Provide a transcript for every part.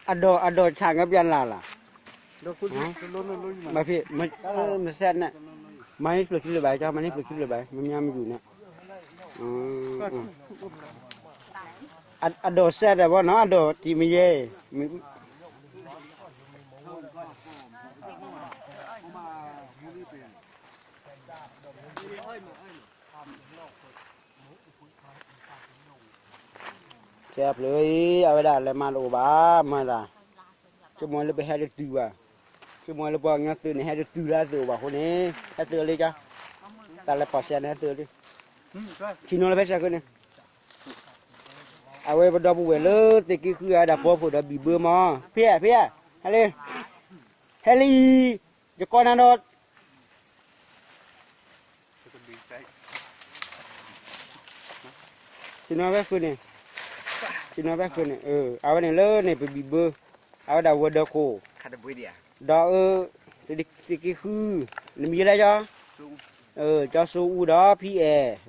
ado changap yan lala. Hả? Mà phi mà sen nè. Máy phượt lên bài cho máy phượt lên bài, mình nhắmอยู่nè. Ado sen là bao nó ado thì mình về. Siapเลยเอาไปได้เลยมาโลบ้ามาละชั่วโมงเลยไปให้ได้ตื่นว่ะชั่วโมงเลยบอกงั้นตื่นให้ได้ตื่นแล้วตื่นว่ะคนนี้ให้ตื่นเลยจ้ะแต่ละปอดเสียให้ตื่นดิชิโน่เลยไปสักคนนึงเอาไว้บนดอกบัวเลยตะกี้คืออะไรพอพูดบีเบอร์มาเพี้ยฮัลโหลเฮลี่จะก่อนนะโนดชิโน่ไปคนนึงชิโน่ไปคนนึงเอาไว้เนี่ยเลยเนี่ยไปบีเบอร์เอาดาวดอกโคขัดบุยเดียดอกตะกี้คือนี่มีอะไรจ้ะcho số đó phi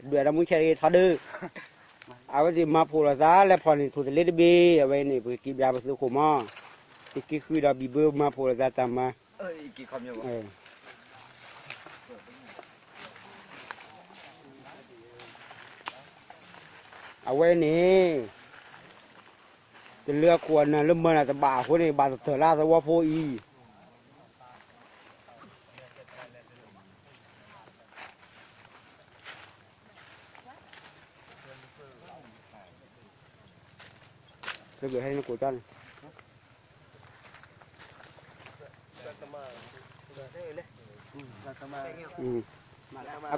đuổi ra mũi chơi tháo đơ à cái gì mà phù là giá là phòn thì thủ lấy đi bê vậy này bởi kịp ra một số khổ mò thì cái khi đó bị bơ mà phù là giá tầm mà kỳ không nhiều à vậy này cái lừa quần là lâm mờ là bà khối này bà thở la ra qua phô y cái người hay nó cổ chân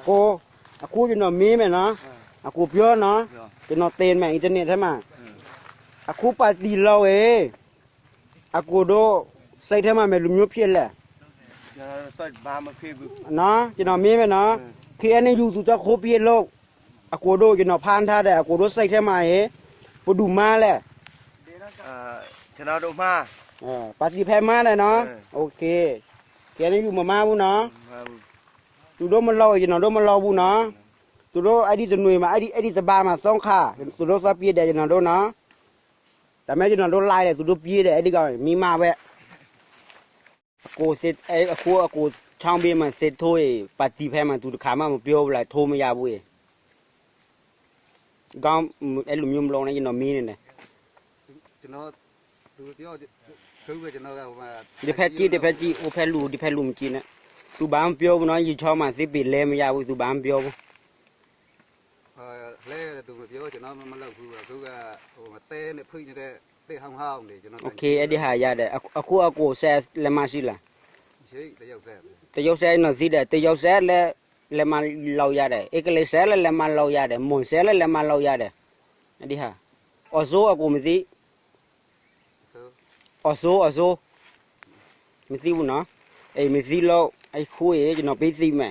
cô cho nó mí mày nó côပြောnó cho nó tên mày internet thế mà cô phải đi lâu ấy cô đó xây thế mà mày lùm nhốp phiền lẹ nó cho nó mí mày nó khi anh ấy dùng cho khô phiền lâu cô đó cho nó phan tha để cô đó xây thế mà ấy cô đủ ma lẹ cho nó đủ ma bắt đi phe ma này nó ok cái này dùng mà ma bu nó tụi đó mà lâu thì nó đó mà lâu bu nó tụi đó ai đi từ nuôi mà ai đi từ ba mà xong khả tụi đó sao bia để cho nó đó nóแต่แม้จะนอนรถไล่เลยต度พี่เด็กดีกว่ามีมาเว้ยกูเสร็จกูช่างเบี้ยมันเสร็จถ้วยปฏิแพ้มันตุดขามันเปรี้ยวเลยโทรไม่ยาบุ้ยก้าวไอ้หลุมยุ่มลงในยันนมีนี่เนี่ยจะนอนดูที่ว่าคือว่าจะนอนกันมาเดี๋ยวแพ้จีโอแพ้ลูเดี๋ยวแพ้ลุมจีนะตุบ้านเปรี้ยวน้อยยิ่งชอบมันสิปิดเล่ไม่ยาบุ้ยตุบ้านเปรี้ยวเล่ตัวเดียวจะนอนมันเล่าคือว่าเต้เนี่ยพึ่งจะได้เต้ห้องๆนี่จะนอนโอเคไอ้ที่หายาเด้กูแซ่เลยมาสิล่ะใช่แต่ยาวแซ่น่ะสิเด้แต่ยาวแซ่เลยมาเล่ายาเด้เอกเลยแซ่เลยมาเล่ายาเด้หมุนแซ่เลยมาเล่ายาเด้ไอ้ที่หาออโซกูไม่สิออโซไม่สิบุญเนาะไอ้ไม่สิแล้วไอ้คุยจะนอนไปสิแม่